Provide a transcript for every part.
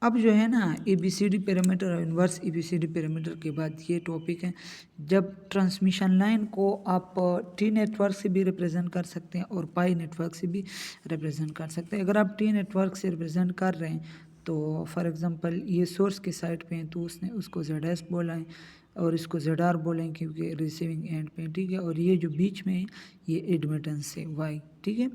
अब जो है ना ABCD पैरामीटर और इन्वर्स ABCD पैरामीटर के बाद ये टॉपिक है जब ट्रांसमिशन लाइन को आप टी नेटवर्क से भी रिप्रेजेंट कर सकते हैं और पाई नेटवर्क से भी रिप्रेजेंट कर सकते हैं। अगर आप टी नेटवर्क से रिप्रेजेंट कर रहे हैं तो फॉर एग्जांपल ये सोर्स के साइड पे हैं तो उसने उसको ZS बोला है और इसको ZR बोलें क्योंकि रिसीविंग एंड पे, ठीक है। और ये जो बीच में है ये एडमिटेंस है Y, ठीक है।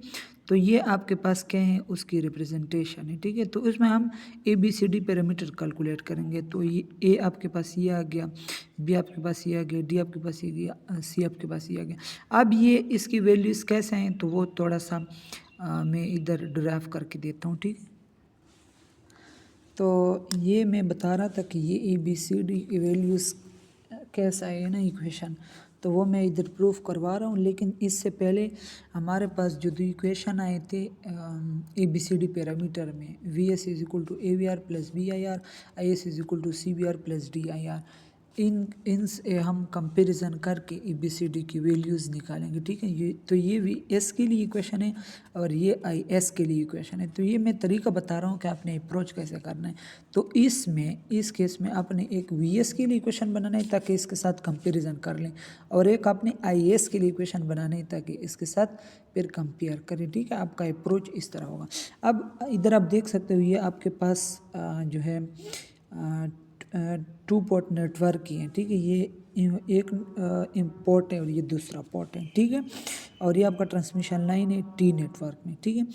तो ये आपके पास क्या है, उसकी रिप्रेजेंटेशन है, ठीक है। तो इसमें हम ABCD पैरामीटर कैलकुलेट करेंगे। तो ये A आपके पास ये आ गया, B आपके पास ये आ गया, D आपके पास ये गया, C आपके पास ये आ गया। अब ये इसकी वैल्यूज़ कैसे हैं तो वो थोड़ा सा मैं इधर ड्राइव करके देता हूँ, ठीक है। तो ये मैं बता रहा था कि ये ABCD की वैल्यूज़ कैसा है ना इक्वेशन, तो वो मैं इधर प्रूफ करवा रहा हूँ। लेकिन इससे पहले हमारे पास जो दो इक्वेशन आए थे ABCD पैरामीटर में, VS is equal to AVR plus BIR, IS is equal to CBR plus DIR, इनसे हम कंपैरिजन करके ABCD की वैल्यूज़ निकालेंगे, ठीक है। ये तो ये VS के लिए इक्वेशन है और ये IS के लिए इक्वेशन है। तो ये मैं तरीका बता रहा हूँ कि आपने अप्रोच कैसे करना है। तो इस केस में आपने एक VS के लिए इक्वेशन बनाना है ताकि इसके साथ कंपैरिजन कर लें, और एक आपने IS के लिए इक्वेशन बनाना है ताकि इसके साथ फिर कंपेयर करें, ठीक है। आपका अप्रोच इस तरह होगा। अब इधर आप देख सकते हो ये आपके पास जो है 2 पोर्ट नेटवर्क की है, ठीक है। ये एक पोर्ट है और ये दूसरा पोर्ट है, ठीक है। और ये आपका ट्रांसमिशन लाइन है टी नेटवर्क में, ठीक है।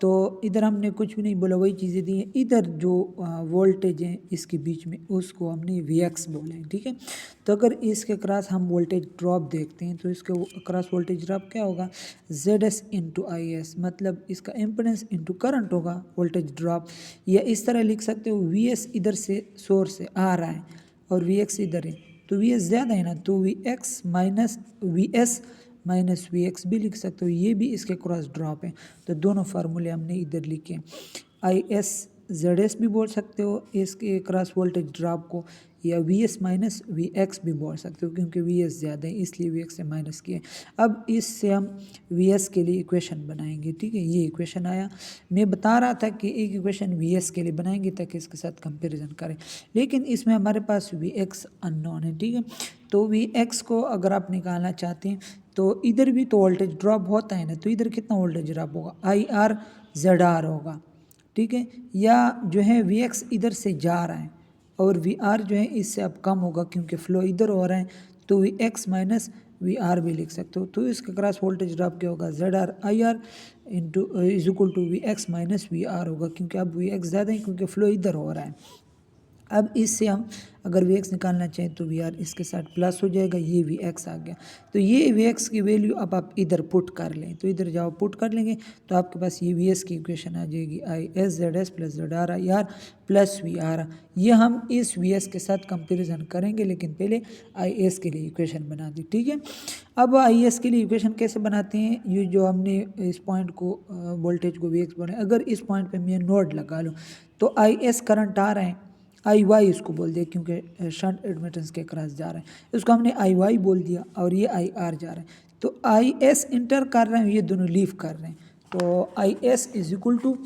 तो इधर हमने कुछ भी नहीं बोला, वही चीज़ें दी हैं। इधर जो वोल्टेज है इसके बीच में उसको हमने VX बोला है, ठीक है। तो अगर इसके क्रॉस हम वोल्टेज ड्रॉप देखते हैं तो इसके क्रॉस वोल्टेज ड्रॉप क्या होगा, ZS इंटू IS, मतलब इसका इम्पिडेंस इंटू करंट होगा वोल्टेज ड्रॉप। या इस तरह लिख सकते हो VS इधर से सोर्स से आ रहा है और VX इधर है तो VS ज़्यादा है ना, तो VX minus VS minus VX भी लिख सकते हो, ये भी इसके क्रॉस ड्रॉप है। तो दोनों फार्मूले हमने इधर लिखे। IS ZS भी बोल सकते हो इसके क्रॉस वोल्टेज ड्रॉप को, या VS माइनस VX भी बोल सकते हो क्योंकि VS ज़्यादा है इसलिए VX से माइनस किए। अब इससे हम VS के लिए इक्वेशन बनाएंगे, ठीक है। ये इक्वेशन आया, मैं बता रहा था कि एक इक्वेशन VS के लिए बनाएंगे ताकि इसके साथ कंपैरिजन करें, लेकिन इसमें हमारे पास VX अननोन है, ठीक है। तो VX को अगर आप निकालना चाहते हैं तो इधर भी तो वोल्टेज ड्रॉप होता है ना, तो इधर कितना वोल्टेज ड्रॉप होगा, IR ZR होगा, ठीक है। या जो है VX इधर से जा रहा है और VR जो है इससे अब कम होगा क्योंकि फ्लो इधर हो रहा है, तो VX माइनस VR भी लिख सकते हो। तो इसका क्रॉस वोल्टेज ड्रॉप क्या होगा, ZR IR into is equal to VX minus VR होगा, क्योंकि अब VX ज़्यादा है क्योंकि फ्लो इधर हो रहा है। अब इससे हम अगर VX निकालना चाहें तो VR इसके साथ प्लस हो जाएगा, ये VX आ गया। तो ये VX की वैल्यू अब आप इधर पुट कर लें, तो इधर जाओ पुट कर लेंगे तो आपके पास ये VS की इक्वेशन आ जाएगी, IS ZS plus ZR IR plus VR। ये हम इस VS के साथ कंपेरिजन करेंगे, लेकिन पहले IS के लिए इक्वेशन बना दी, ठीक है। अब IS के लिए इक्वेशन कैसे बनाते हैं, ये जो हमने इस पॉइंट को वोल्टेज को VX बोले, अगर इस पॉइंट पर मैं नोड लगा लूँ तो IS करंट आ रहा है, IY इसको बोल दिया क्योंकि शंट एडमिटेंस के क्रॉस जा रहा है, इसको हमने IY बोल दिया, और ये IR जा रहा है। तो IS इंटर कर रहे हैं, ये दोनों लीव कर रहे हैं, तो IS is equal to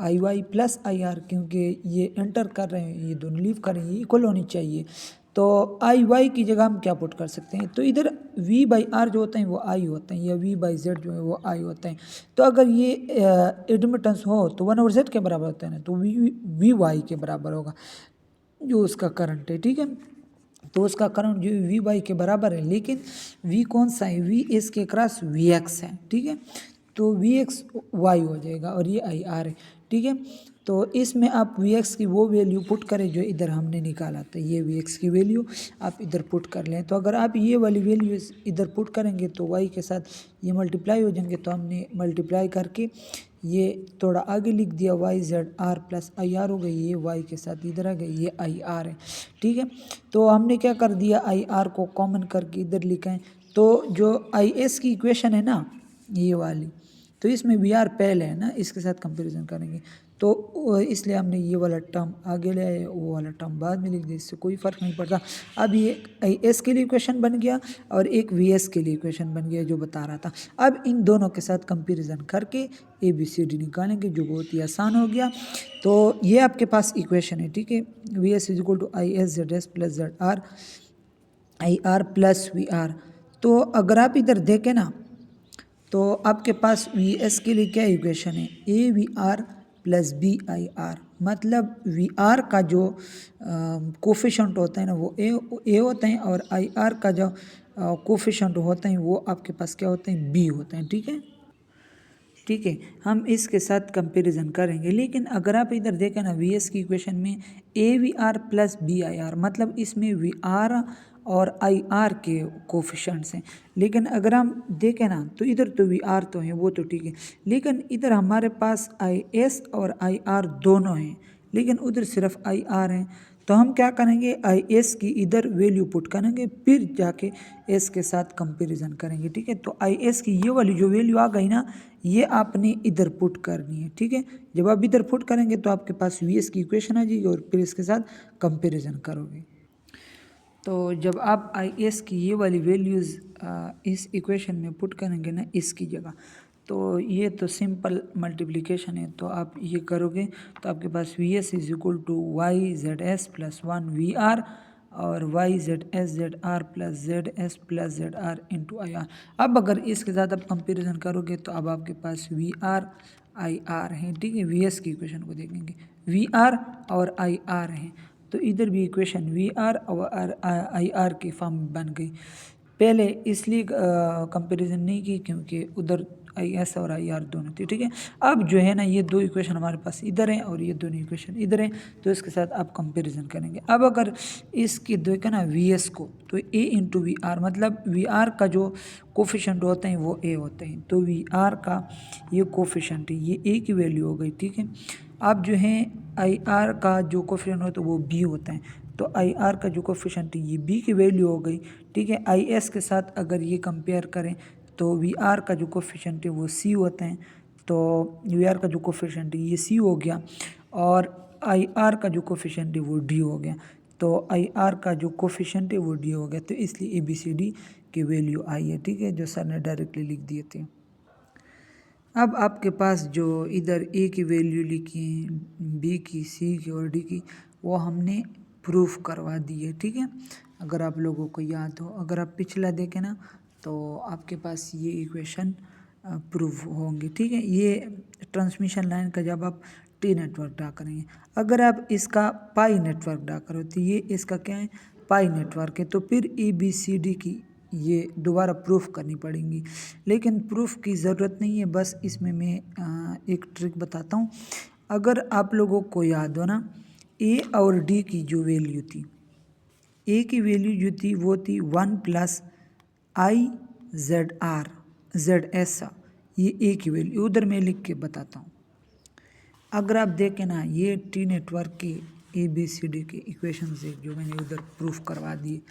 IY plus IR, क्योंकि ये इंटर कर रहे हैं ये दोनों लीव कर रहे हैं, ये इक्वल होनी चाहिए। तो IY की जगह हम क्या पुट कर सकते हैं, तो इधर V/R जो होते हैं वो I होते हैं, या V/Z जो है वो I होते हैं। तो अगर ये एडमिटेंस हो तो 1/Z के बराबर होता है ना, तो VY के बराबर होगा जो उसका करंट है, ठीक है। तो उसका करंट जो VY के बराबर है, लेकिन V कौन सा है, V इसके क्रॉस VX है, ठीक है। तो VX Y हो जाएगा और ये IR है, ठीक है। तो इसमें आप VX की वो वैल्यू पुट करें जो इधर हमने निकाला था, ये VX की वैल्यू आप इधर पुट कर लें। तो अगर आप ये वाली वैल्यू इधर पुट करेंगे तो Y के साथ ये मल्टीप्लाई हो जाएंगे, तो हमने मल्टीप्लाई करके ये थोड़ा आगे लिख दिया, YZR प्लस IR हो गई, ये Y के साथ इधर आ गई, ये IR है, ठीक है। तो हमने क्या कर दिया, IR को कॉमन करके इधर लिखा है। तो जो IS की इक्वेशन है ना ये वाली, तो इसमें VR पहले है ना, इसके साथ कंपैरिजन करेंगे तो इसलिए हमने ये वाला टर्म आगे ले आए, वो वाला टर्म बाद में लिख दिया, इससे कोई फ़र्क नहीं पड़ता। अब ये एस के लिए इक्वेशन बन गया और एक वी एस के लिए इक्वेशन बन गया जो बता रहा था। अब इन दोनों के साथ कंपेरिजन करके ए बी सी डी निकालेंगे जो बहुत ही आसान हो गया। तो ये आपके पास इक्वेशन है, ठीक है। V S is equal to I S Z S plus Z R I R plus V R. तो अगर आप इधर देखें ना तो आपके पास वी एस के लिए क्या इक्वेशन है, A V R plus B I R. मतलब वी आर का जो कोफिशेंट होता है ना वो ए होते हैं और आई आर का जो कोफिशेंट होते हैं वो आपके पास क्या होते हैं, बी होते हैं, ठीक है। ठीक है, हम इसके साथ कंपैरिजन करेंगे। लेकिन अगर आप इधर देखें ना वी एस की इक्वेशन में A V R plus B I R, मतलब इसमें वी आर और आई आर के कोफिशेंट्स हैं। लेकिन अगर हम देखें ना तो इधर तो वी आर तो हैं, वो तो ठीक है, लेकिन इधर हमारे पास आई एस और आई आर दोनों हैं, लेकिन उधर सिर्फ आई आर हैं। तो हम क्या करेंगे, आई एस की इधर वैल्यू पुट करेंगे, फिर जाके एस के साथ कंपैरिजन करेंगे, ठीक है। तो आई एस की ये वाली जो वैल्यू आ गई ना, ये आपने इधर पुट करनी है, ठीक है। जब आप इधर पुट करेंगे तो आपके पास वी एस की इक्वेशन आ जाएगी और फिर इसके साथ कंपैरिजन करोगे। तो जब आप आई एस की ये वाली वैल्यूज़ इस इक्वेशन में पुट करेंगे ना इसकी जगह, तो ये तो सिंपल मल्टीप्लिकेशन है, तो आप ये करोगे तो आपके पास V S is equal to Y Z S plus one V R और Y Z S Z R plus Z S plus Z R into I R. अब अगर इसके साथ आप कंपेरिजन करोगे तो अब आपके पास वी आर आई आर हैं, ठीक है। वी एस की इक्वेशन को देखेंगे, वी आर और आई आर हैं, तो इधर भी इक्वेशन वी आर और आई आर की फॉर्म बन गई। पहले इसलिए कंपैरिजन नहीं की क्योंकि उधर आई एस और आई आर दोनों थी, ठीक है। अब जो है ना ये दो इक्वेशन हमारे पास इधर हैं और ये दोनों इक्वेशन इधर हैं, तो इसके साथ आप कंपैरिजन करेंगे। अब अगर इसकी देखें ना वी एस को, तो ए इंटू वी आर, मतलब वी आर का जो कोफिशेंट होते हैं वो ए होते हैं, तो वी आर का ये कोफिशेंट है, ये ए की वैल्यू हो गई, ठीक है। अब जो है आई आर का जो कोफिशेंट होता है वो बी होता है, तो आई आर का जो कोफिशेंट है ये बी की वैल्यू हो गई, ठीक है। आई एस के साथ अगर ये कंपेयर करें तो वी आर का जो कोफिशेंट है वो सी होते हैं, तो वी आर का जो कोफिशेंट है ये सी हो गया और आई आर का जो कोफिशेंट है वो डी हो गया, तो आई आर का जो कोफिशेंट है वो डी हो गया, तो इसलिए ए बी सी डी की वैल्यू आई है, ठीक है, जो सर ने डायरेक्टली लिख दिए थे। अब आपके पास जो इधर ए की वैल्यू लिखी है, बी की, सी की और डी की, वो हमने प्रूफ करवा दी है, ठीक है। अगर आप लोगों को याद हो, अगर आप पिछला देखें ना तो आपके पास ये इक्वेशन प्रूफ होंगे, ठीक है। ये ट्रांसमिशन लाइन का जब आप टी नेटवर्क ड्रा करेंगे, अगर आप इसका पाई नेटवर्क ड्रा करो तो ये इसका क्या है, पाई नेटवर्क है, तो फिर ए बी सी डी की ये दोबारा प्रूफ करनी पड़ेंगी, लेकिन प्रूफ की ज़रूरत नहीं है। बस इसमें मैं एक ट्रिक बताता हूँ। अगर आप लोगों को याद हो ना, ए और डी की जो वैल्यू थी, ए की वैल्यू जो थी वो थी 1 plus I Z R Z S, ये ए की वैल्यू उधर मैं लिख के बताता हूँ। अगर आप देखें ना ये टी नेटवर्क के ए बी सी डी के इक्वेशन से जो मैंने उधर प्रूफ करवा दिए,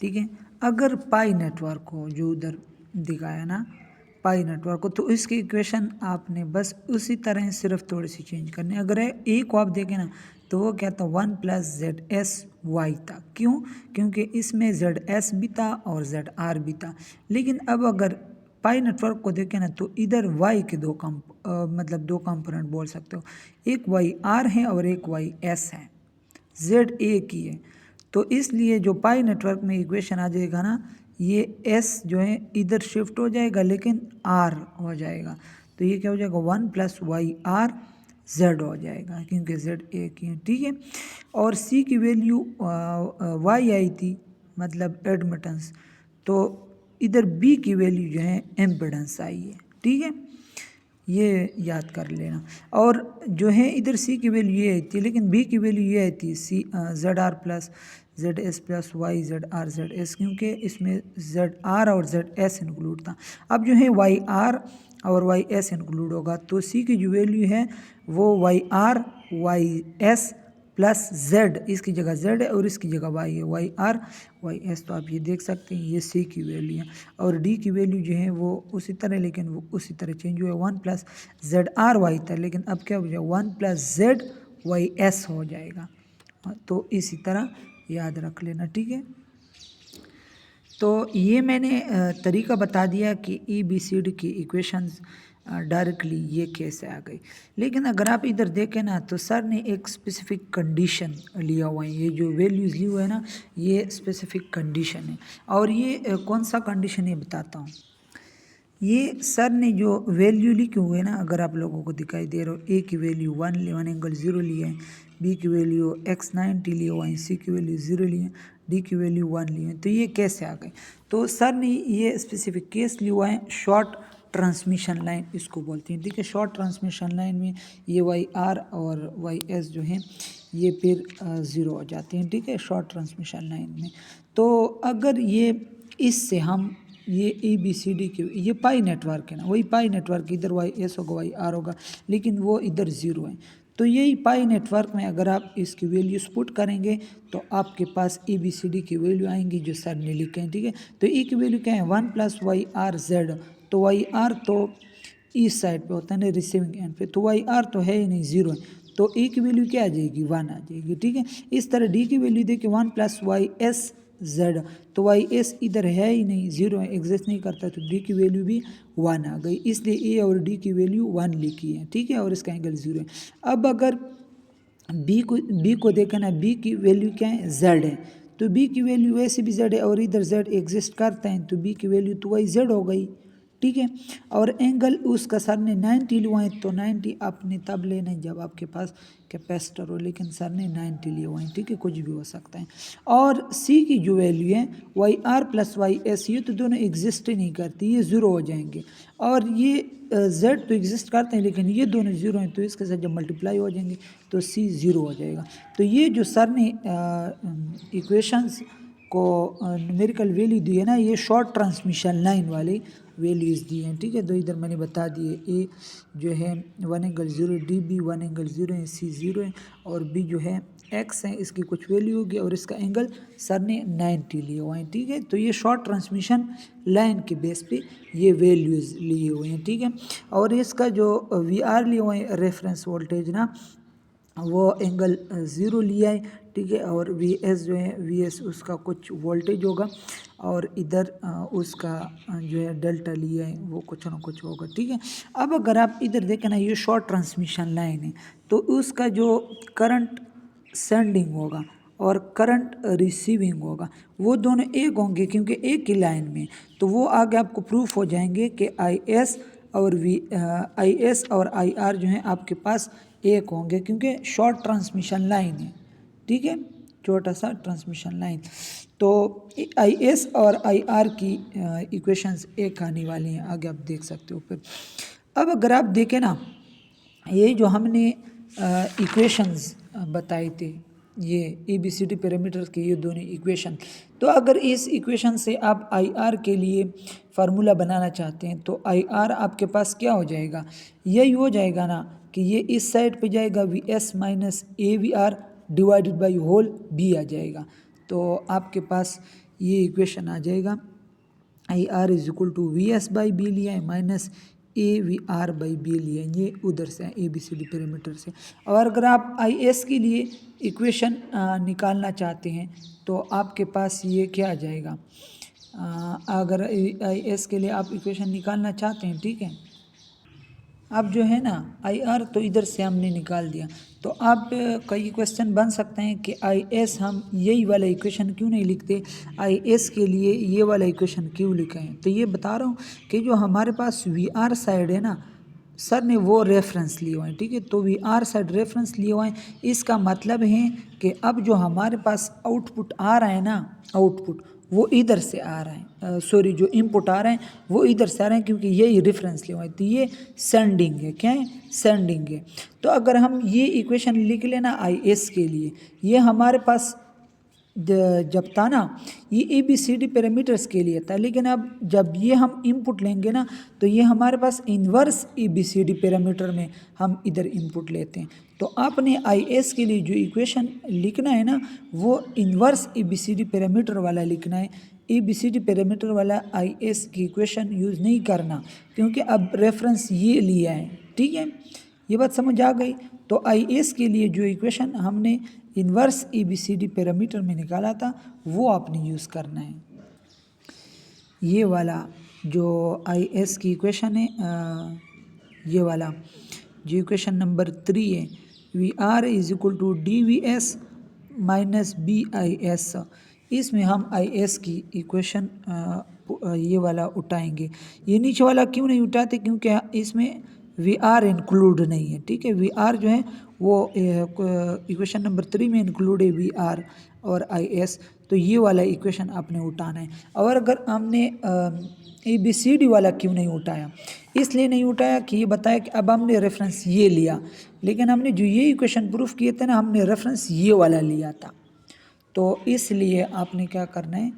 ठीक है। अगर पाई नेटवर्क को जो उधर दिखाया ना पाई नेटवर्क को, तो इसकी इक्वेशन आपने बस उसी तरह सिर्फ थोड़ी सी चेंज करनी है। अगर ए को आप देखें ना तो वो क्या था, 1 प्लस जेड एस वाई था, क्यों, क्योंकि इसमें जेड एस भी था और जेड आर भी था। लेकिन अब अगर पाई नेटवर्क को देखें ना तो इधर वाई के मतलब दो कंपोनेंट बोल सकते हो, एक वाई आर है और एक वाई एस है, जेड ए की है, तो इसलिए जो पाई नेटवर्क में इक्वेशन आ जाएगा ना, ये एस जो है इधर शिफ्ट हो जाएगा लेकिन आर हो जाएगा, तो ये क्या हो जाएगा, 1 प्लस वाई आर जेड हो जाएगा क्योंकि जेड ए की है, ठीक है। और सी की वैल्यू वाई आई थी, मतलब एडमिटेंस, तो इधर बी की वैल्यू जो है एम्पिडेंस आई है, ठीक है, ये याद कर लेना। और जो है इधर सी की वैल्यू ये आई थी, लेकिन बी की वैल्यू ये आई थी C Z R plus Z S plus Y Z R Z S, क्योंकि इसमें जेड आर और जेड एस इंक्लूड था। अब जो है वाई आर और वाई एस इंक्लूड होगा, तो सी की जो वैल्यू है वो Y R Y S plus Z, इसकी जगह जेड है और इसकी जगह वाई है, वाई आर वाई एस। तो आप ये देख सकते हैं ये सी की वैल्यू है और डी की वैल्यू जो है वो उसी तरह, लेकिन वो उसी तरह चेंज हुआ, 1 प्लस जेड आर वाई था, लेकिन अब क्या हो जाएगा 1 प्लस जेड वाई एस हो जाएगा। तो इसी तरह याद रख लेना, ठीक है। तो ये मैंने तरीका बता दिया कि ई बी सी डी की इक्वेशंस डायरेक्टली ये कैसे आ गई। लेकिन अगर आप इधर देखें ना तो सर ने एक स्पेसिफिक कंडीशन लिया हुआ है, ये जो वैल्यूज़ ली हुआ है ना ये स्पेसिफिक कंडीशन है। और ये कौन सा कंडीशन है बताता हूँ। ये सर ने जो वैल्यू लिखे हुए हैं ना, अगर आप लोगों को दिखाई दे रहा हो, ए की वैल्यू 1 एंगल 0 लिए हैं, बी की वैल्यू x90 लिए हुआ है, सी की वैल्यू 0 लिए हैं, डी की वैल्यू 1 लिए हैं। तो ये कैसे आ गए? तो सर ने ये स्पेसिफिक केस लिया हुआ है, शॉर्ट ट्रांसमिशन लाइन इसको बोलते हैं, ठीक है। शॉर्ट ट्रांसमिशन लाइन में ये वाई आर और वाई एस जो हैं ये फिर 0 हो जाते हैं, ठीक है, शॉर्ट ट्रांसमिशन लाइन में। तो अगर ये इससे हम ये ए बी सी डी के ये पाई नेटवर्क है ना, वही पाई नेटवर्क, इधर वाई एस होगा वाई आर होगा, लेकिन वो इधर 0 है। तो यही पाई नेटवर्क में अगर आप इसकी वैल्यूज पुट करेंगे तो आपके पास ए बी सी डी की वैल्यू आएंगी जो सर ने लिखे हैं, ठीक है। तो ए की वैल्यू क्या है 1 प्लस वाई आर जेड। तो वाई आर तो इस साइड पे होता है ना रिसीविंग एंड पे, तो वाई आर तो है ही नहीं 0 है, तो ए की वैल्यू क्या आ जाएगी 1 आ जाएगी, ठीक है। इस तरह डी की वैल्यू देखिए 1 प्लस वाई एस जेड, तो वाई एस इधर है ही नहीं 0 है, एग्जिस्ट नहीं करता, तो डी की वैल्यू भी 1 आ गई, इसलिए ए और डी की वैल्यू 1 लिखी है, ठीक है, और इसका एंगल 0 है। अब अगर बी को देखें ना, बी की वैल्यू क्या है जेड है, तो बी की वैल्यू वैसे भी जेड है और इधर जेड एग्जिस्ट करता है, तो बी की वैल्यू तो वही जेड हो गई, ठीक है। और एंगल उसका सर ने 90 लिया है, तो 90 आपने तब लेना है जब आपके पास कैपेसिटर हो, लेकिन सर ने 90 लिए हुए हैं, ठीक है, कुछ भी हो सकता है। और सी की जो वैल्यू है Y R plus Y S, ये तो दोनों एग्जिस्ट ही नहीं करती, ये 0 हो जाएंगे। और ये जेड तो एग्जिस्ट करते हैं लेकिन ये दोनों 0 हैं, तो इसके साथ जब मल्टीप्लाई हो जाएंगे तो सी 0 हो जाएगा। तो ये जो सर ने इक्वेशंस को न्यूमेरिकल वैल्यू दी है ना, ये शॉर्ट ट्रांसमिशन लाइन वाली वैल्यूज़ दी हैं, ठीक है। तो इधर मैंने बता दिए, ए जो है 1 एंगल 0, डी बी 1 एंगल 0 है, सी 0 है, और बी जो है एक्स है, इसकी कुछ वैल्यू होगी और इसका एंगल सर ने 90 लिए हुए हैं, ठीक है। तो ये शॉर्ट ट्रांसमिशन लाइन के बेस पे ये वैल्यूज़ लिए हुए हैं, ठीक है। और इसका जो वी आर लिए हुए हैं रेफरेंस वोल्टेज ना, वो एंगल 0 लिया है, ठीक है। और वी एस जो है वी एस उसका कुछ वोल्टेज होगा और इधर उसका जो है डेल्टा लिया है वो कुछ ना कुछ होगा, ठीक है। अब अगर आप इधर देखें ना, ये शॉर्ट ट्रांसमिशन लाइन है, तो उसका जो करंट सेंडिंग होगा और करंट रिसीविंग होगा वो दोनों एक होंगे, क्योंकि एक ही लाइन में, तो वो आगे आपको प्रूफ हो जाएंगे कि आई एस और आई आर जो हैं आपके पास एक होंगे, क्योंकि शॉर्ट ट्रांसमिशन लाइन है, ठीक है, छोटा सा ट्रांसमिशन लाइन। तो आई एस और आई आर की इक्वेशंस एक आने वाली हैं, आगे आप देख सकते हो फिर। अब अगर आप देखें ना, ये जो हमने इक्वेशंस बताए थे, ये A B C D parameters के ये दोनों इक्वेशन, तो अगर इस इक्वेशन से आप आई आर के लिए फार्मूला बनाना चाहते हैं तो आई आर आपके पास क्या हो जाएगा, यही हो जाएगा ना कि ये इस साइड पे जाएगा V S minus A V R divided by whole B आ जाएगा। तो आपके पास ये इक्वेशन आ जाएगा, I R is equal to V S by B लिया है minus A V R by B लिया है, ये उधर से A B C D parameter से। और अगर आप आई एस के लिए इक्वेशन निकालना चाहते हैं तो आपके पास ये क्या आ जाएगा, अगर आई एस के लिए आप इक्वेशन निकालना चाहते हैं, ठीक है। अब जो है ना आई आर तो इधर से हमने निकाल दिया, तो आप कई क्वेश्चन बन सकते हैं कि आई एस हम यही वाला इक्वेशन क्यों नहीं लिखते, आई एस के लिए ये वाला इक्वेशन क्यों लिखा है। तो ये बता रहा हूँ कि जो हमारे पास वी आर साइड है ना, सर ने वो रेफरेंस लिए हुए हैं, ठीक है। तो वी आर साइड रेफरेंस लिए हुए हैं, इसका मतलब है कि अब जो हमारे पास आउटपुट आ रहा है ना, आउटपुट वो इधर से आ रहा है, सॉरी जो इनपुट आ रहे हैं वो इधर से आ रहे हैं, क्योंकि ये रेफरेंस लिए हुए हैं, तो ये सेंडिंग है, क्या है, सेंडिंग है। तो अगर हम ये इक्वेशन लिख लेना आई एस के लिए, ये हमारे पास जब था ना ये ABCD पैरामीटर्स के लिए था, लेकिन अब जब ये हम इनपुट लेंगे ना तो ये हमारे पास इन्वर्स ABCD पैरामीटर में हम इधर इनपुट लेते हैं। तो आपने IS के लिए जो इक्वेशन लिखना है ना वो इन्वर्स ABCD पैरामीटर वाला लिखना है। ABCD पैरामीटर वाला IS की इक्वेशन यूज़ नहीं करना, क्योंकि अब रेफरेंस ये लिया है। ठीक है, ये बात समझ आ गई। तो IS के लिए जो इक्वेशन हमने इन्वर्स ABCD पैरामीटर में निकाला था वो आपने यूज़ करना है। ये वाला जो IS की इक्वेशन है, ये वाला जो इक्वेशन नंबर 3 है, VR is equal to DVS minus BIS, इसमें हम IS की इक्वेशन ये वाला उठाएंगे। ये नीचे वाला क्यों नहीं उठाते, क्योंकि इसमें VR इंक्लूड नहीं है। ठीक है, VR जो है वो इक्वेशन नंबर 3 में इंक्लूड है VR और IS, तो ये वाला इक्वेशन आपने उठाना है। और अगर हमने ABCD वाला क्यों नहीं उठाया, इसलिए नहीं उठाया कि ये बताया कि अब हमने रेफरेंस ये लिया, लेकिन हमने जो ये इक्वेशन प्रूफ किए थे ना हमने रेफरेंस ये वाला लिया था। तो इसलिए आपने क्या करना है,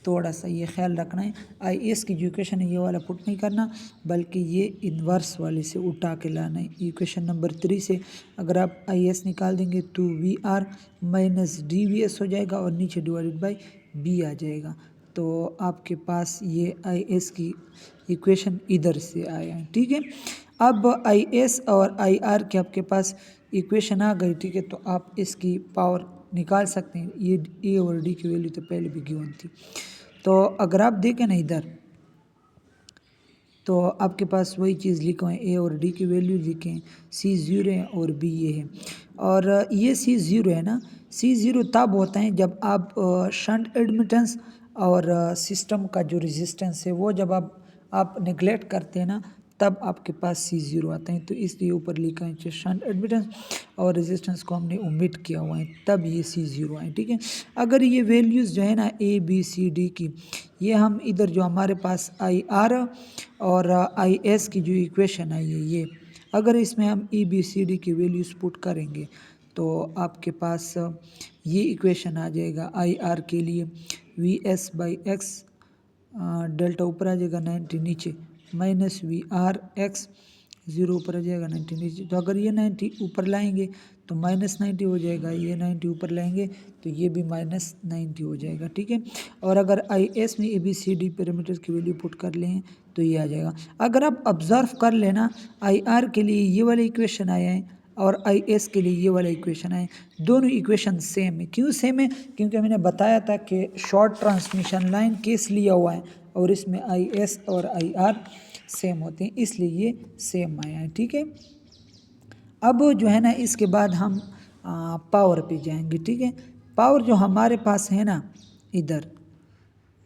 थोड़ा सा ये ख्याल रखना है, IS की जो इक्वेशन है ये वाला पुट नहीं करना, बल्कि ये इन्वर्स वाले से उठा के लाना है। इक्वेशन नंबर 3 से अगर आप IS निकाल देंगे तो VR माइनस DVS हो जाएगा और नीचे डिवाइडेड बाय B आ जाएगा। तो आपके पास ये IS की इक्वेशन इधर से आया है। ठीक है, अब IS और IR के आपके पास इक्वेशन आ गई। ठीक है, तो आप इसकी पावर निकाल सकते हैं। ये A और D की वैल्यू तो पहले भी गिवन थी। तो अगर आप देखें ना इधर, तो आपके पास वही चीज़ लिखा है, A और D की वैल्यू लिखें, C 0 है और B ये है। और ये C 0 है ना, C 0 तब होता है जब आप शंट एडमिटेंस और सिस्टम का जो रेजिस्टेंस है वो जब आप नेगलेक्ट करते हैं ना तब आपके पास C 0 आता है। तो इसलिए ऊपर लिखा है शंट एडमिटेंस और रेजिस्टेंस को हमने ओमिट किया हुआ है, तब ये C 0 आए। ठीक है, अगर ये वैल्यूज़ जो है ना ABCD की, ये हम इधर जो हमारे पास IR और IS की जो इक्वेशन आई है ये, अगर इसमें हम ABCD की वैल्यूज़ पुट करेंगे तो आपके पास ये इक्वेशन आ जाएगा। IR के लिए VS/X डेल्टा ऊपर आ जाएगा 90 नीचे, माइनस VRX 0 ऊपर आ जाएगा 90 नीचे। तो अगर ये 90 ऊपर लाएंगे तो माइनस 90 हो जाएगा, ये 90 ऊपर लाएंगे तो ये भी माइनस 90 हो जाएगा। ठीक है, और अगर IS में ABCD पैरामीटर्स की वैल्यू पुट कर लें तो ये आ जाएगा। अगर आप ऑब्जर्व कर लेना IR के लिए ये वाले इक्वेशन आए हैं और IS के लिए ये वाला इक्वेशन है, दोनों इक्वेशन सेम है। क्यों सेम है, क्योंकि मैंने बताया था कि शॉर्ट ट्रांसमिशन लाइन केस लिया हुआ है और इसमें IS और IR सेम होते हैं, इसलिए ये सेम आया है। ठीक है, अब जो है ना इसके बाद हम पावर पे जाएंगे। ठीक है, पावर जो हमारे पास है ना इधर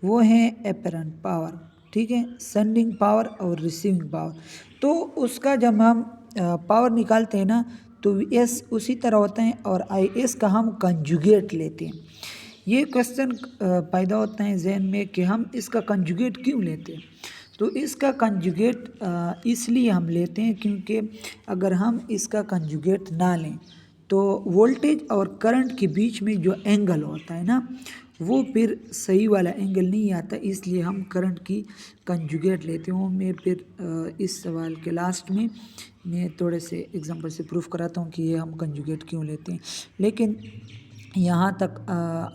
वो है एपरेंट पावर। ठीक है, सेंडिंग पावर और रिसीविंग पावर। तो उसका जब हम पावर निकालते हैं ना तो VS उसी तरह होता है और IS का हम कंजुगेट लेते हैं। ये क्वेश्चन पैदा होता है जहन में कि हम इसका कंजुगेट क्यों लेते हैं। तो इसका कंजुगेट इसलिए हम लेते हैं क्योंकि अगर हम इसका कंजुगेट ना लें तो वोल्टेज और करंट के बीच में जो एंगल होता है ना वो फिर सही वाला एंगल नहीं आता, इसलिए हम करंट की कंजुगेट लेते हैं। मैं फिर इस सवाल के लास्ट में मैं थोड़े से एग्जांपल से प्रूफ कराता हूँ कि ये हम कंजुगेट क्यों लेते हैं। लेकिन यहाँ तक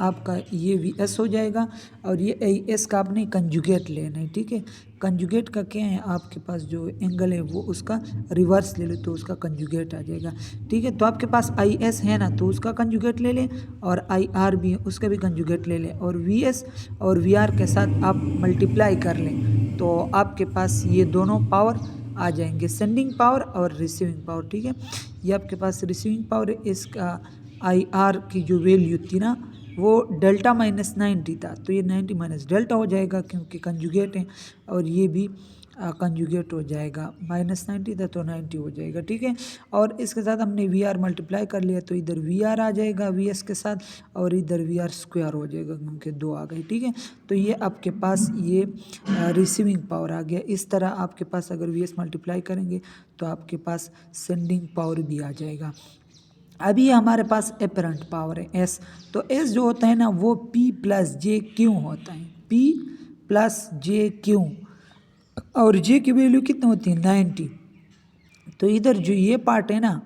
आपका ये VS हो जाएगा और ये IS का आपने कंजुगेट लेना है। ठीक है, कंजुगेट का क्या है, आपके पास जो एंगल है वो उसका रिवर्स ले लो तो उसका कंजुगेट आ जाएगा। ठीक है, तो आपके पास IS है ना तो उसका कंजुगेट ले लें और IR भी है उसका भी कंजुगेट ले लें और VS और VR के साथ आप मल्टीप्लाई कर लें तो आपके पास ये दोनों पावर आ जाएंगे, सेंडिंग पावर और रिसीविंग पावर। ठीक है, ये आपके पास रिसीविंग पावर है, इसका IR की जो वैल्यू थी ना वो डेल्टा माइनस 90 था, तो ये 90 माइनस डेल्टा हो जाएगा क्योंकि कंजुगेट है और ये भी कंजुगेट हो जाएगा। माइनस 90 था तो 90 हो जाएगा। ठीक है, और इसके साथ हमने VR मल्टीप्लाई कर लिया तो इधर VR आ जाएगा VS के साथ और इधर VR स्क्वायर हो जाएगा क्योंकि 2 आ गए। ठीक है, तो ये आपके पास ये रिसीविंग पावर आ गया। इस तरह आपके पास अगर VS मल्टीप्लाई करेंगे तो आपके पास सेंडिंग पावर भी आ जाएगा। अभी हमारे पास एपरेंट पावर है एस, तो एस जो होता है ना वो पी प्लस जे क्यू होता है, पी प्लस जे क्यू, और जे की वैल्यू कितनी होती है 90। तो इधर जो ये पार्ट है ना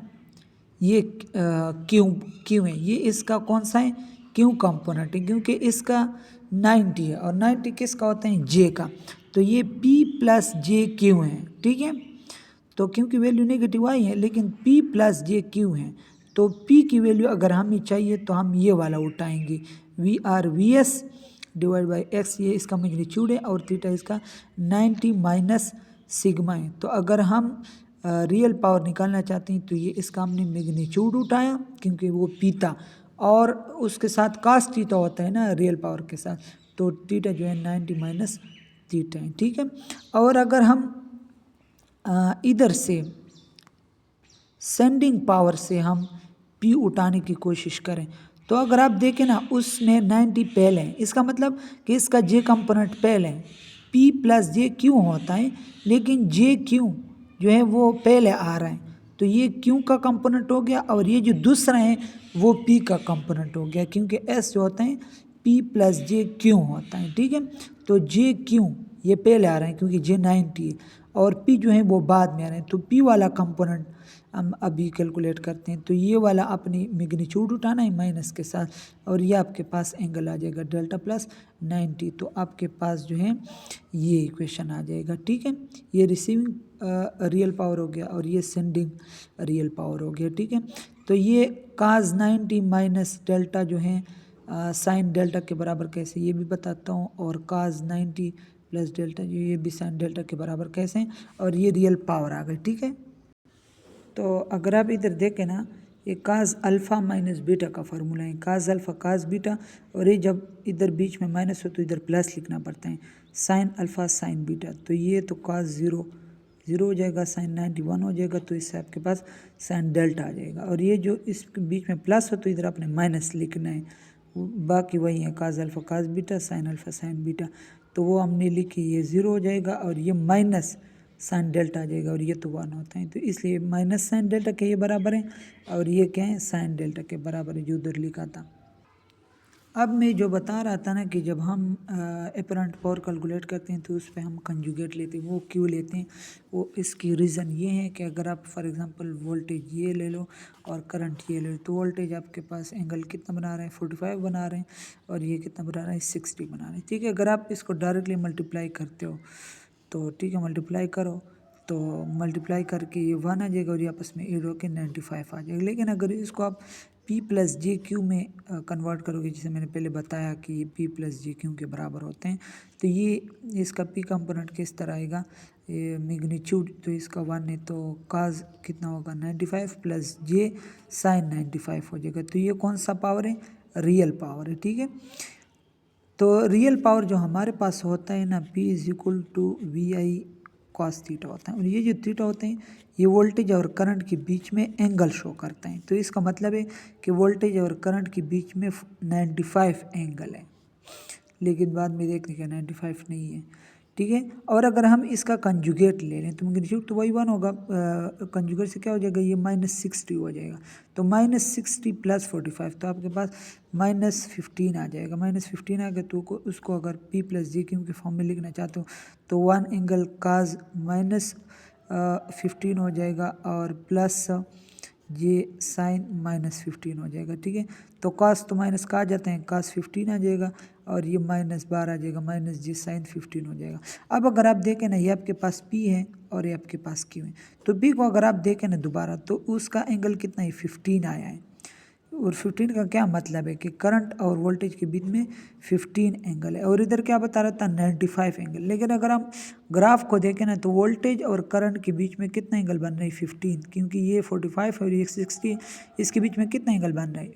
ये क्यू क्यू है, ये इसका कौन सा है क्यू कंपोनेंट है, क्योंकि इसका 90 है और 90 किसका होता है जे का, तो ये P प्लस जे क्यू है, ठीक है। तो क्यू की वैल्यू नेगेटिव आई है लेकिन P प्लस जे क्यू है, तो P की वैल्यू अगर हमें चाहिए तो हम ये वाला उठाएंगे V R V S divide by X, ये इसका मैग्नीट्यूड है और थीटा इसका 90 माइनस सिग्मा है। तो अगर हम रियल पावर निकालना चाहते हैं तो ये इसका हमने मैग्नीट्यूड उठाया क्योंकि वो पीता, और उसके साथ कास थीटा होता है ना रियल पावर के साथ, तो थीटा जो है 90 माइनस थीटा है, ठीक है। और अगर हम इधर से सेंडिंग पावर से हम पी उठाने की कोशिश करें, तो अगर आप देखें ना उसमें 90 पहले है, इसका मतलब कि इसका जे कंपोनेंट पहले है, पी प्लस जे क्यू होता है लेकिन जे क्यू जो है वो पहले आ रहा है, तो ये क्यू का कंपोनेंट हो गया और ये जो दूसरा है वो पी का कंपोनेंट हो गया, क्योंकि एस जो होता है पी प्लस जे क्यू होता है, ठीक है। तो जे क्यू ये पहले आ रहे हैं क्योंकि जे 90 है और पी जो है वो बाद में आ रहे हैं, तो पी वाला कंपोनेंट हम अभी कैलकुलेट करते हैं। तो ये वाला अपनी मैग्नीट्यूड उठाना है माइनस के साथ, और ये आपके पास एंगल आ जाएगा डेल्टा प्लस 90, तो आपके पास जो है ये इक्वेशन आ जाएगा, ठीक है। ये रिसीविंग रियल पावर हो गया और ये सेंडिंग रियल पावर हो गया, ठीक है। तो ये काज 90 माइनस डेल्टा जो है साइन डेल्टा के बराबर कैसे ये भी बताता हूँ, और काज 90 प्लस डेल्टा जो ये भी साइन डेल्टा के बराबर कैसे हैं, और ये रियल पावर आ गई, ठीक है। तो अगर आप इधर देखें ना ये काज अल्फ़ा माइनस बीटा का फार्मूला है, काज अल्फ़ा काज बीटा, और ये जब इधर बीच में माइनस हो तो इधर प्लस लिखना पड़ता है, साइन अल्फ़ा साइन बीटा, तो ये तो काज 0 0 हो जाएगा, साइन 90 1 हो जाएगा, तो इससे आपके पास साइन डेल्टा आ जाएगा, और ये जो इस बीच में प्लस हो तो इधर आपने माइनस लिखना है, बाकी वही है काज अल्फ़ा काज beta sine alpha sine beta, तो वो हमने लिखी, ये 0 हो जाएगा और ये माइनस साइन डेल्टा आ जाएगा, और ये तो 1 होता है, तो इसलिए माइनस साइन डेल्टा के ये बराबर है और ये क्या है साइन डेल्टा के बराबर है जो उधर लिखा था। अब मैं जो बता रहा था ना कि जब हम एपरेंट पावर कैलकुलेट करते हैं तो उस पर हम कंजुगेट लेते हैं, वो क्यों लेते हैं, वो इसकी रीज़न ये है कि अगर आप फॉर एग्जांपल वोल्टेज ये ले लो और करंट ये ले लो, तो वोल्टेज आपके पास एंगल कितना बना रहे हैं 45 बना रहे हैं, और ये कितना बना रहे हैं 60 बना रहे हैं, ठीक है। अगर आप इसको डायरेक्टली मल्टीप्लाई करते हो तो ठीक है मल्टीप्लाई करो, तो मल्टीप्लाई करके ये 1 आ जाएगा और ये आपस में ऐड होकर 95 आ जाएगा। लेकिन अगर इसको आप P प्लस जे क्यू में कन्वर्ट करोगे, जैसे मैंने पहले बताया कि ये P प्लस जे क्यू के बराबर होते हैं, तो ये इसका P कंपोनेंट किस तरह आएगा, ये मैग्नीट्यूड तो इसका 1 है, तो काज कितना होगा 95 प्लस जे साइन 95 हो जाएगा, तो ये कौन सा पावर है रियल पावर है, ठीक है। तो रियल पावर जो हमारे पास होता है ना P is equal to V I cos theta होता है, और ये जो थीटा होते हैं ये वोल्टेज और करंट के बीच में एंगल शो करता है, तो इसका मतलब है कि वोल्टेज और करंट के बीच में 95 एंगल है, लेकिन बाद में देखने का 95 नहीं है, ठीक है। और अगर हम इसका कंजुगेट ले लें तो मैग्नीट्यूड तो वही 1 होगा, कंजुगेट से क्या हो जाएगा ये -60 हो जाएगा, तो -60 प्लस 45, तो आपके पास -15 आ जाएगा, -15 आ गया, तो उसको अगर P प्लस जे क्यू के फॉर्म में लिखना चाहते हो तो 1 एंगल काज -15 हो जाएगा और प्लस ये साइन -15 हो जाएगा, ठीक है। तो कास तो माइनस का आ जाते हैं, कास 15 आ जाएगा और ये -12 आ जाएगा, माइनस जी साइन 15 हो जाएगा। अब अगर आप देखें ना ये आपके पास P है और ये आपके पास Q है, तो P को अगर आप देखें ना दोबारा तो उसका एंगल कितना है 15 आया है, और 15 का क्या मतलब है कि करंट और वोल्टेज के बीच में 15 एंगल है, और इधर क्या बता रहा था 95 एंगल, लेकिन अगर हम ग्राफ को देखें ना तो वोल्टेज और करंट के बीच में कितना एंगल बन रहा है 15, क्योंकि ये 45 और ये 60, इसके बीच में कितना एंगल बन रहा है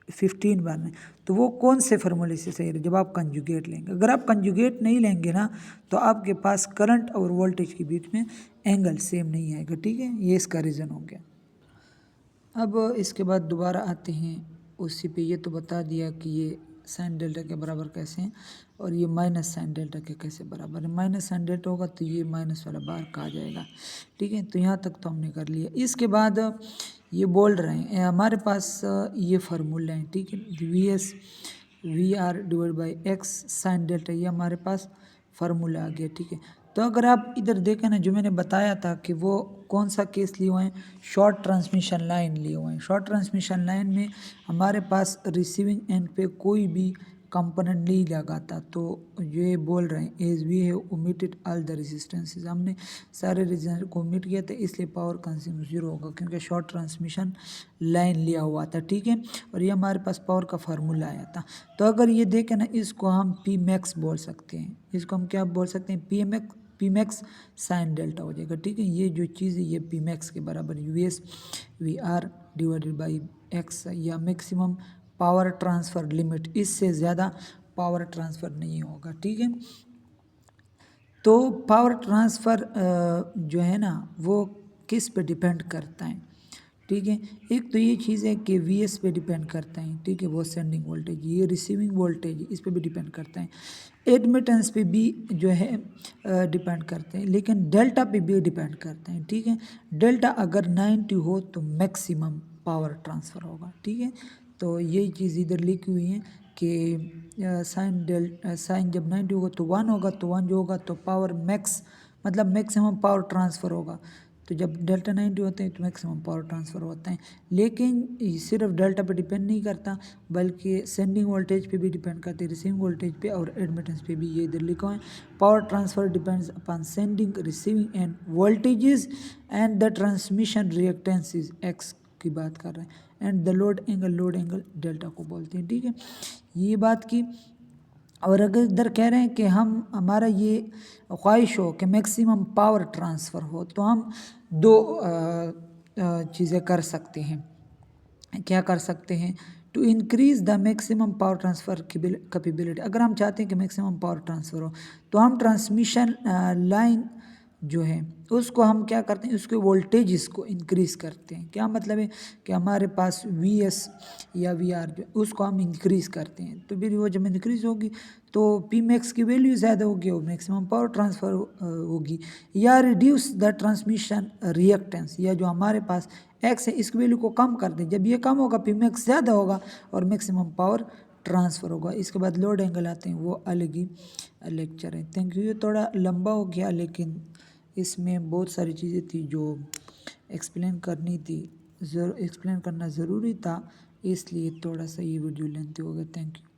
15 बन रहा है, तो वो कौन से फार्मूले से सही है जब आप कंजुगेट लेंगे। अगर आप कंजुगेट नहीं लेंगे ना तो आपके पास करंट और वोल्टेज के बीच में एंगल सेम नहीं आएगा, ठीक है, ये इसका रीज़न हो गया। अब इसके बाद दोबारा आते हैं उसी पे, ये तो बता दिया कि ये साइन डेल्टा के बराबर कैसे हैं और ये माइनस साइन डेल्टा के कैसे बराबर है। माइनस साइन डेल्टा होगा तो ये माइनस वाला बार कहा जाएगा, ठीक है। तो यहाँ तक तो हमने कर लिया। इसके बाद ये बोल रहे हैं हमारे पास ये फार्मूला है, ठीक है। V R divide by X sine delta, ये हमारे पास फार्मूला आ गया, ठीक है। तो अगर आप इधर देखें ना, जो मैंने बताया था कि वो कौन सा केस लिए हुए हैं, शॉर्ट ट्रांसमिशन लाइन लिए हुए हैं। शॉर्ट ट्रांसमिशन लाइन में हमारे पास रिसीविंग एंड पे कोई भी कंपोनेंट नहीं लगाता, तो ये बोल रहे हैं as we have omitted all the resistances, हमने सारे रेजिस्टेंस को ओमिट किया था, इसलिए पावर कंज्यूम 0 होगा क्योंकि शॉर्ट ट्रांसमिशन लाइन लिया हुआ था, ठीक है। और ये हमारे पास पावर का फार्मूला आया था। तो अगर ये देखें ना, इसको हम पी मैक्स बोल सकते हैं, इसको हम क्या बोल सकते हैं, पी मैक्स साइन डेल्टा हो जाएगा, ठीक है। ये जो चीज़ है ये पी मैक्स के बराबर US V R divided by X, या मैक्सिमम पावर ट्रांसफ़र लिमिट, इससे ज़्यादा पावर ट्रांसफ़र नहीं होगा, ठीक है। तो पावर ट्रांसफ़र जो है ना वो किस पे डिपेंड करता है, ठीक है। एक तो ये चीज़ है कि वी एस पे डिपेंड करता है, ठीक है, वो सेंडिंग वोल्टेज, ये रिसीविंग वोल्टेज, इस पे भी डिपेंड करता है। एडमिटेंस पे भी जो है डिपेंड करते हैं, लेकिन डेल्टा पे भी डिपेंड करते हैं, ठीक है। डेल्टा अगर 90 हो तो मैक्सिमम पावर ट्रांसफ़र होगा, ठीक है। तो यही चीज़ इधर लिखी हुई है कि साइन जब 90 होगा तो 1 होगा, तो 1 जो होगा तो पावर मैक्स मतलब मैक्सिमम पावर ट्रांसफ़र होगा। तो जब डेल्टा 90 होते हैं तो मैक्सिमम पावर ट्रांसफ़र होता है। लेकिन सिर्फ डेल्टा पे डिपेंड नहीं करता, बल्कि सेंडिंग वोल्टेज पे भी डिपेंड करते हैं, रिसीविंग वोल्टेज पे और एडमिटेंस पे भी। ये इधर लिखा है power transfer depends upon sending receiving end voltages and the transmission reactance x की बात कर रहे हैं, and the load angle delta को बोलते हैं, ठीक है। ये बात की। और अगर इधर कह रहे हैं कि हमारा ये ख्वाहिश हो कि मैक्सिमम पावर ट्रांसफ़र हो, तो हम दो चीज़ें कर सकते हैं। क्या कर सकते हैं, to increase the maximum power transfer capability, अगर हम चाहते हैं कि मैक्सिमम पावर ट्रांसफ़र हो तो हम ट्रांसमिशन लाइन जो है उसको हम क्या करते हैं, उसके वोल्टेज को इंक्रीज़ करते हैं। क्या मतलब है कि हमारे पास वी एस या वी आर जो उसको हम इंक्रीज़ करते हैं, तो फिर वो जब इंक्रीज़ होगी तो पी मैक्स की वैल्यू ज़्यादा होगी और मैक्सिमम पावर ट्रांसफ़र होगी। या रिड्यूस द ट्रांसमिशन रिएक्टेंस, या जो हमारे पास एक्स है इसकी वैल्यू को कम कर दें, जब ये कम होगा पी मैक्स ज़्यादा होगा और मैक्सिमम पावर ट्रांसफ़र होगा। इसके बाद लोड एंगल आते हैं, वो अलग ही लेक्चर है। Thank you. ये थोड़ा लंबा हो गया, लेकिन इसमें बहुत सारी चीज़ें थी जो एक्सप्लेन करनी थी, एक्सप्लेन करना ज़रूरी था, इसलिए थोड़ा सा ये वीडियो लेंथी हो गया। Thank you.